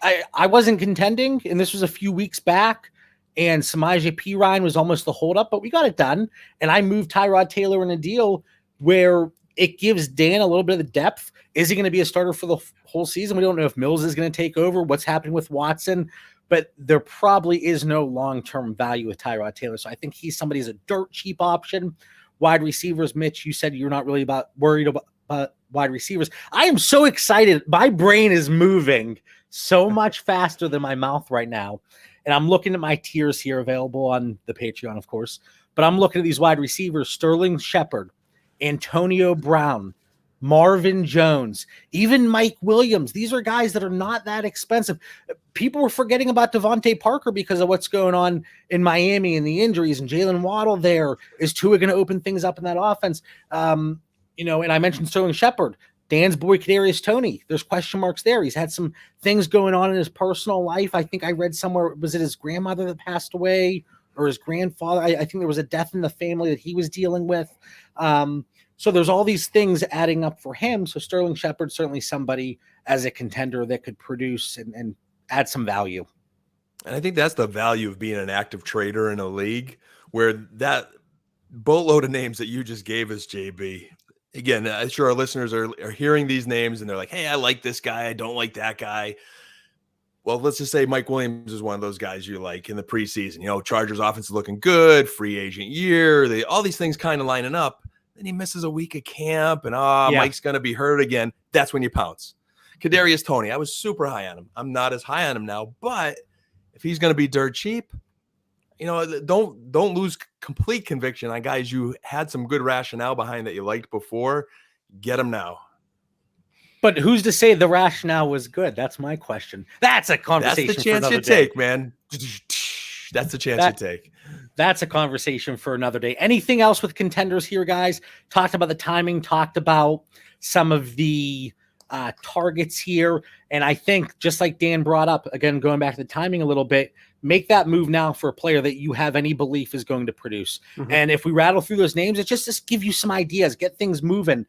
I wasn't contending, and this was a few weeks back, and Samaje Perine was almost the holdup, but we got it done. And I moved Tyrod Taylor in a deal where it gives Dan a little bit of the depth. Is he going to be a starter for the whole season? We don't know if Mills is going to take over, what's happening with Watson, but there probably is no long-term value with Tyrod Taylor. So I think he's somebody's a dirt cheap option. Wide receivers, Mitch, you said you're not really worried about wide receivers. I am so excited. My brain is moving so much faster than my mouth right now. And I'm looking at my tiers here available on the Patreon, of course. But I'm looking at these wide receivers: Sterling Shepard, Antonio Brown, Marvin Jones, even Mike Williams. These are guys that are not that expensive. People were forgetting about Devontae Parker because of what's going on in Miami and the injuries, and Jalen Waddle there. Is Tua going to open things up in that offense? And I mentioned Sterling Shepard, Dan's boy, Kadarius Toney. There's question marks there. He's had some things going on in his personal life. I think I read somewhere, was it his grandmother that passed away or his grandfather? I think there was a death in the family that he was dealing with. So there's all these things adding up for him. So Sterling Shepard, certainly somebody as a contender that could produce and add some value. And I think that's the value of being an active trader in a league, where that boatload of names that you just gave us, JB. Again, I'm sure our listeners are hearing these names and they're like, hey, I like this guy, I don't like that guy. Well, let's just say Mike Williams is one of those guys you like in the preseason. Chargers offense is looking good, free agent year, all these things kind of lining up. Then he misses a week of camp and Mike's going to be hurt again. That's when you pounce. Kadarius Toney, I was super high on him. I'm not as high on him now, but if he's going to be dirt cheap, don't lose complete conviction on guys you had some good rationale behind that you liked before. Get them now. But who's to say the rationale was good? That's my question. That's a conversation. That's the chance you take, man. That's the chance you take. That's a conversation for another day. Anything else with contenders here, guys? Talked about the timing, talked about some of the targets here. And I think, just like Dan brought up, again, going back to the timing a little bit, make that move now for a player that you have any belief is going to produce. Mm-hmm. And if we rattle through those names, it just give you some ideas, get things moving,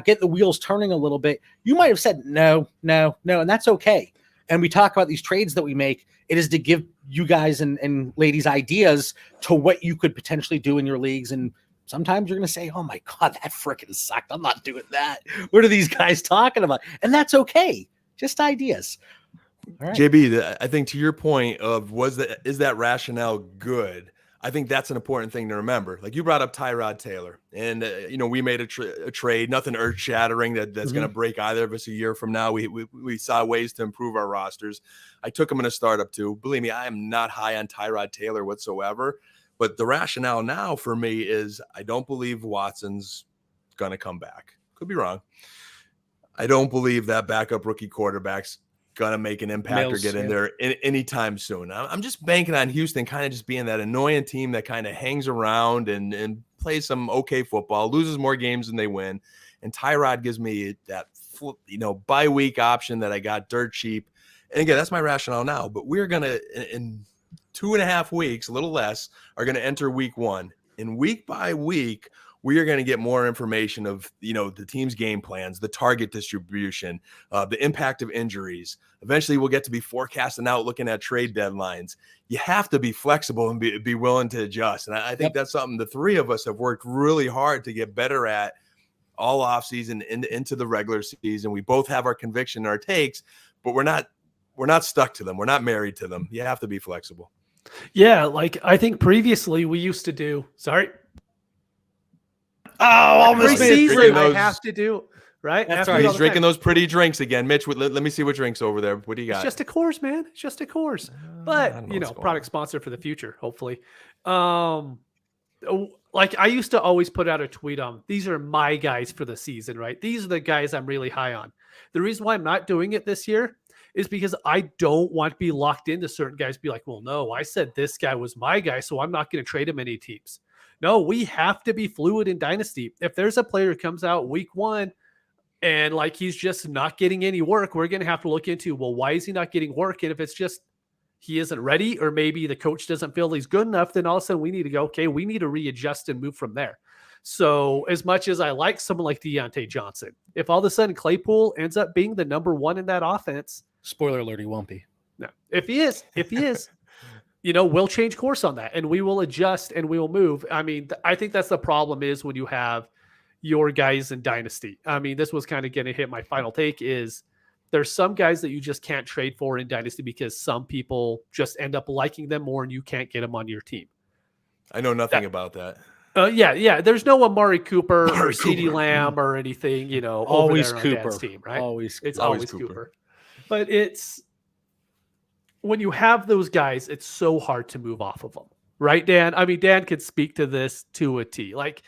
get the wheels turning a little bit. You might have said no, and that's okay. And we talk about these trades that we make. It is to give you guys and ladies ideas to what you could potentially do in your leagues. And sometimes you're going to say, oh my God, that freaking sucked. I'm not doing that. What are these guys talking about? And that's okay. Just ideas. All right. JB, I think to your point of is that rationale good? I think that's an important thing to remember. Like you brought up Tyrod Taylor, and we made a trade, nothing earth shattering that's going to break either of us a year from now. We saw ways to improve our rosters. I took him in a startup too. Believe me, I am not high on Tyrod Taylor whatsoever. But the rationale now for me is I don't believe Watson's going to come back. Could be wrong. I don't believe that backup rookie quarterback's going to make an impact or get in there anytime soon. I'm just banking on Houston kind of just being that annoying team that kind of hangs around and plays some okay football, loses more games than they win. And Tyrod gives me that, bye-week option that I got dirt cheap. And again, that's my rationale now. But we're going to, in 2.5 weeks, a little less, are going to enter week 1. And week by week, we are going to get more information of, the team's game plans, the target distribution, the impact of injuries. Eventually, we'll get to be forecasting out, looking at trade deadlines. You have to be flexible and be willing to adjust. And I think that's something the three of us have worked really hard to get better at all offseason into the regular season. We both have our conviction and our takes, but we're not stuck to them. We're not married to them. You have to be flexible. Yeah, like I think previously we used to do. Sorry. Preseason, I have to do right. That's right. He's drinking those pretty drinks again, Mitch. Let me see what drinks over there. What do you got? It's just a Coors, man. It's just a Coors. But product sponsor for the future, hopefully. Like I used to always put out a tweet on, these are my guys for the season, right? These are the guys I'm really high on. The reason why I'm not doing it this year is because I don't want to be locked into certain guys. Be like, well, no, I said this guy was my guy, so I'm not going to trade him any teams. No, we have to be fluid in Dynasty. If there's a player who comes out week 1 and like he's just not getting any work, we're going to have to look into, well, why is he not getting work? And if it's just he isn't ready or maybe the coach doesn't feel he's good enough, then all of a sudden we need to go, okay, we need to readjust and move from there. So as much as I like someone like Deontay Johnson, if all of a sudden Claypool ends up being the number 1 in that offense, spoiler alert, he won't be. No, if he is, we'll change course on that and we will adjust and we will move. I mean, I think that's the problem is when you have your guys in Dynasty. I mean, this was kind of going to hit my final take is there's some guys that you just can't trade for in Dynasty because some people just end up liking them more and you can't get them on your team. I know nothing about that. Yeah. There's no Amari Cooper or CeeDee Lamb or anything, always over there Cooper on Dad's team, right? Always Cooper. But it's when you have those guys, it's so hard to move off of them, right, Dan? I mean, Dan could speak to this to a T. Like,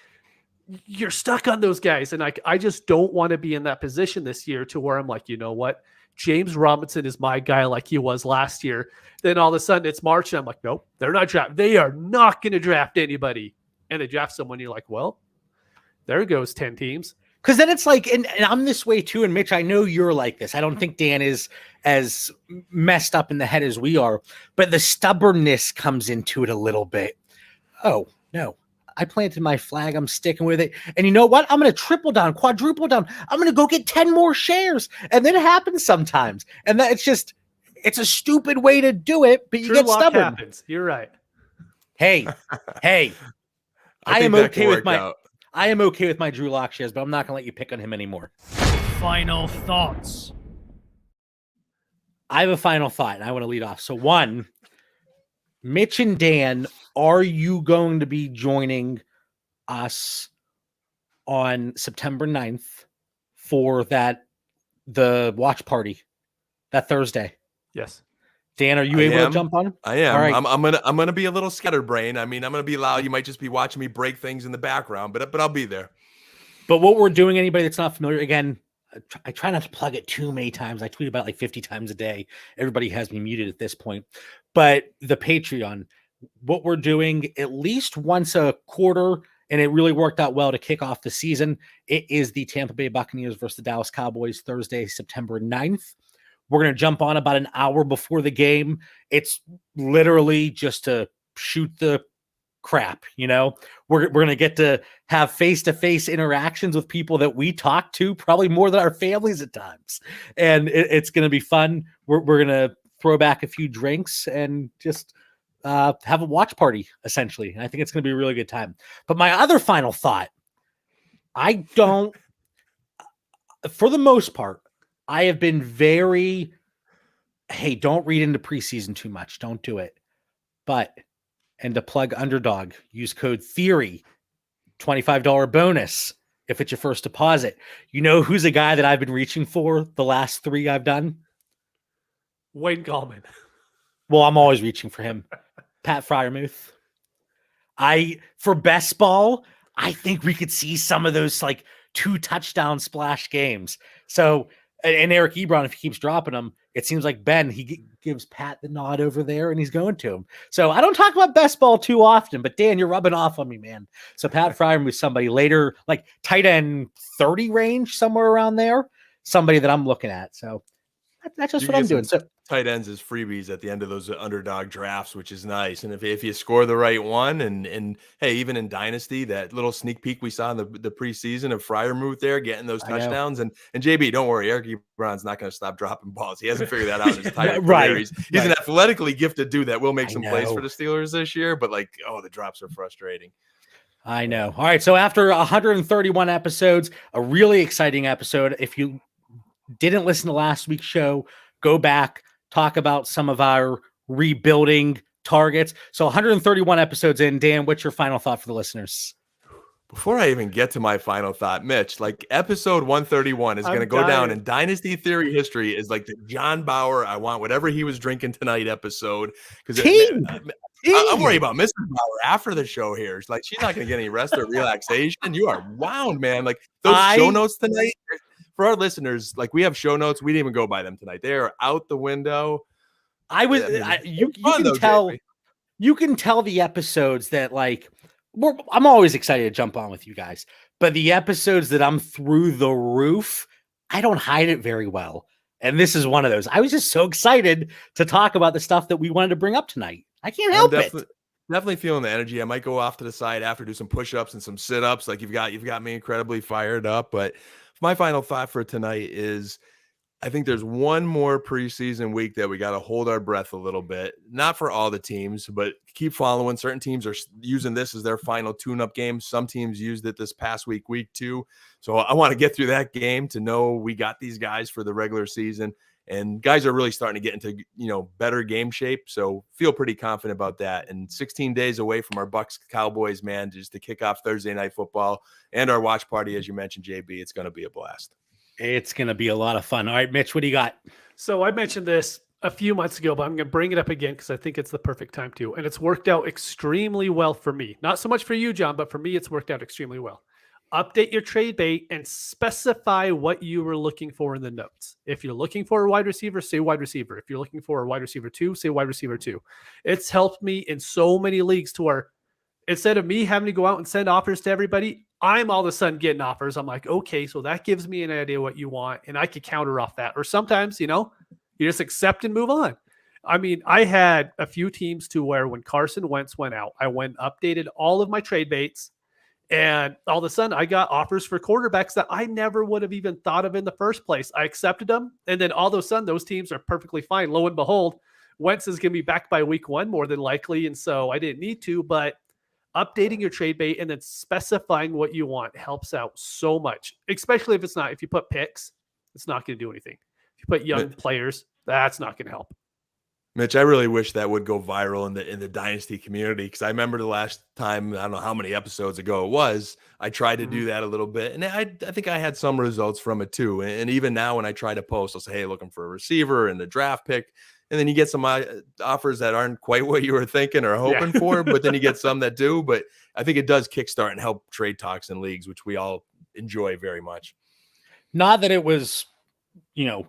you're stuck on those guys, and I just don't want to be in that position this year to where I'm like, you know what, James Robinson is my guy like he was last year. Then all of a sudden it's March, and I'm like, nope, they're not draft. They are not going to draft anybody, and they draft someone. You're like, well, there goes 10 teams. Because then it's like, and I'm this way too. And Mitch, I know you're like this. I don't think Dan is as messed up in the head as we are, but the stubbornness comes into it a little bit. Oh, no, I planted my flag. I'm sticking with it. And you know what? I'm going to triple down, quadruple down. I'm going to go get 10 more shares. And then it happens sometimes. And that it's a stupid way to do it, but you get stubborn. Happens. You're right. Hey, I am okay with my Drew Lock shares, but I'm not going to let you pick on him anymore. Final thoughts. I have a final thought, and I want to lead off. So, one, Mitch and Dan, are you going to be joining us on September 9th for the watch party that Thursday? Yes. Dan, are you able to jump on? I am. All right. I'm gonna be a little scatterbrained. I mean, I'm gonna be loud. You might just be watching me break things in the background, but I'll be there. But what we're doing, anybody that's not familiar, again, I try not to plug it too many times. I tweet about like 50 times a day. Everybody has me muted at this point. But the Patreon, what we're doing at least once a quarter, and it really worked out well to kick off the season. It is the Tampa Bay Buccaneers versus the Dallas Cowboys, Thursday, September 9th. We're going to jump on about an hour before the game. It's literally just to shoot the crap, you know? We're going to get to have face-to-face interactions with people that we talk to, probably more than our families at times. And it's going to be fun. We're going to throw back a few drinks and just have a watch party, essentially. And I think it's going to be a really good time. But my other final thought, for the most part, I have been very, hey, don't read into preseason too much. Don't do it. But, and to plug Underdog, use code THEORY, $25 bonus if it's your first deposit. You know who's a guy that I've been reaching for the last 3 I've done? Wayne Gallman. Well, I'm always reaching for him. Pat Freiermuth. For best ball, I think we could see some of those like 2 touchdown splash games. So, and Eric Ebron, if he keeps dropping them, it seems like Ben, he gives Pat the nod over there and he's going to him. So I don't talk about best ball too often, but Dan, you're rubbing off on me, man. So Pat Fryer was somebody later, like tight end 30 range, somewhere around there, somebody that I'm looking at. So that's just what I'm doing. So tight ends as freebies at the end of those Underdog drafts, which is nice. And if you score the right one, and hey, even in Dynasty, that little sneak peek we saw in the preseason of Freiermuth there getting those touchdowns. And JB, don't worry, Eric Ebron's not going to stop dropping balls. He hasn't figured that out in his tight end career. He's an athletically gifted dude that will make some plays for the Steelers this year, but the drops are frustrating. I know. All right, so after 131 episodes, a really exciting episode. If you didn't listen to last week's show, go back, talk about some of our rebuilding targets. So 131 episodes in. Dan, what's your final thought for the listeners? Before I even get to my final thought, Mitch, episode 131 is going to go down in Dynasty Theory history is like the John Bauer, I want whatever he was drinking tonight episode. Because I'm worried about Mrs. Bauer after the show here. It's like, she's not going to get any rest or relaxation. You are wound, man. Like those show notes tonight. For our listeners, we have show notes. We didn't even go by them tonight. They are out the window. You can tell the episodes that I'm always excited to jump on with you guys, but the episodes that I'm through the roof, I don't hide it very well. And this is one of those. I was just so excited to talk about the stuff that we wanted to bring up tonight. I can't help it. Definitely feeling the energy. I might go off to the side after, do some push-ups and some sit-ups. You've got me incredibly fired up, but my final thought for tonight is I think there's one more preseason week that we got to hold our breath a little bit. Not for all the teams, but keep following. Certain teams are using this as their final tune-up game. Some teams used it this past week 2. So I want to get through that game to know we got these guys for the regular season. And guys are really starting to get into, better game shape. So feel pretty confident about that. And 16 days away from our Bucs Cowboys, man, just to kick off Thursday Night Football and our watch party, as you mentioned, JB, it's going to be a blast. It's going to be a lot of fun. All right, Mitch, what do you got? So I mentioned this a few months ago, but I'm going to bring it up again because I think it's the perfect time to. And it's worked out extremely well for me. Not so much for you, John, but for me, it's worked out extremely well. Update your trade bait and specify what you were looking for in the notes. If you're looking for a wide receiver, say wide receiver. If you're looking for a wide receiver 2, say wide receiver 2. It's helped me in so many leagues to where instead of me having to go out and send offers to everybody, I'm all of a sudden getting offers. I'm like, okay, so that gives me an idea what you want, and I could counter off that. Or sometimes, you just accept and move on. I mean, I had a few teams to where when Carson Wentz went out, I went and updated all of my trade baits, and all of a sudden I got offers for quarterbacks that I never would have even thought of in the first place. I accepted them, and then all of a sudden those teams are perfectly fine. Lo and behold, Wentz is going to be back by week 1 more than likely, and so I didn't need to, but updating your trade bait and then specifying what you want helps out so much, especially if you put picks, it's not going to do anything. If you put young players, that's not going to help. Mitch, I really wish that would go viral in the Dynasty community, because I remember the last time, I don't know how many episodes ago it was, I tried to do that a little bit, and I think I had some results from it too. And even now when I try to post, I'll say, hey, looking for a receiver and a draft pick, and then you get some offers that aren't quite what you were thinking or hoping for, but then you get some that do. But I think it does kickstart and help trade talks in leagues, which we all enjoy very much. Not that it was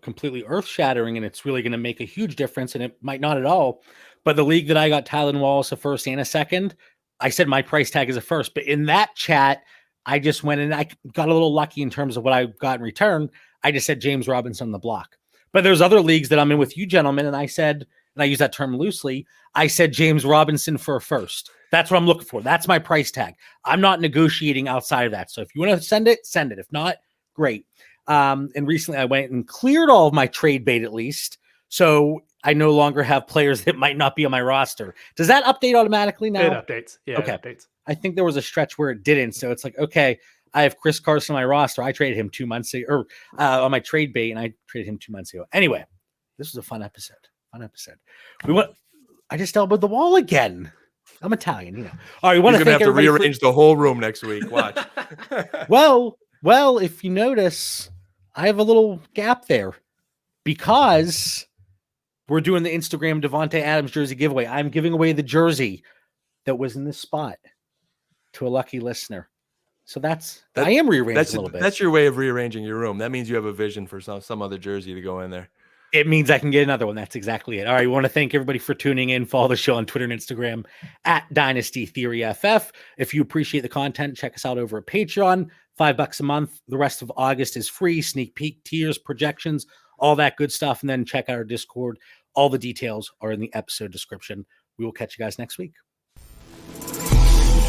completely earth-shattering and it's really going to make a huge difference, and it might not at all. But the league that I got Tylan Wallace a first and a second, I said my price tag is a first. But in that chat, I just went and I got a little lucky in terms of what I got in return. I just said James Robinson on the block. But there's other leagues that I'm in with you gentlemen, and I said, and I use that term loosely, I said James Robinson for a first. That's what I'm looking for. That's my price tag. I'm not negotiating outside of that. So if you want to send it, send it. If not, great. And recently I went and cleared all of my trade bait at least. So I no longer have players that might not be on my roster. Does that update automatically now? It updates. Yeah, okay. It updates. I think there was a stretch where it didn't. So it's like, okay, I have Chris Carson on my roster. I traded him 2 months ago, or on my trade bait, and I traded him 2 months ago. Anyway, this was a fun episode. I just elbowed the wall again. I'm Italian, All right, we want to have to rearrange the whole room next week. Watch. Well, if you notice, I have a little gap there because we're doing the Instagram Devontae Adams jersey giveaway. I'm giving away the jersey that was in this spot to a lucky listener. So I am rearranging a little bit. That's your way of rearranging your room. That means you have a vision for some other jersey to go in there. It means I can get another one. That's exactly it. All right. We want to thank everybody for tuning in. Follow the show on Twitter and Instagram at Dynasty Theory FF. If you appreciate the content, check us out over at Patreon. $5 a month. The rest of August is free. Sneak peek, tiers, projections, all that good stuff. And then check out our Discord. All the details are in the episode description. We will catch you guys next week.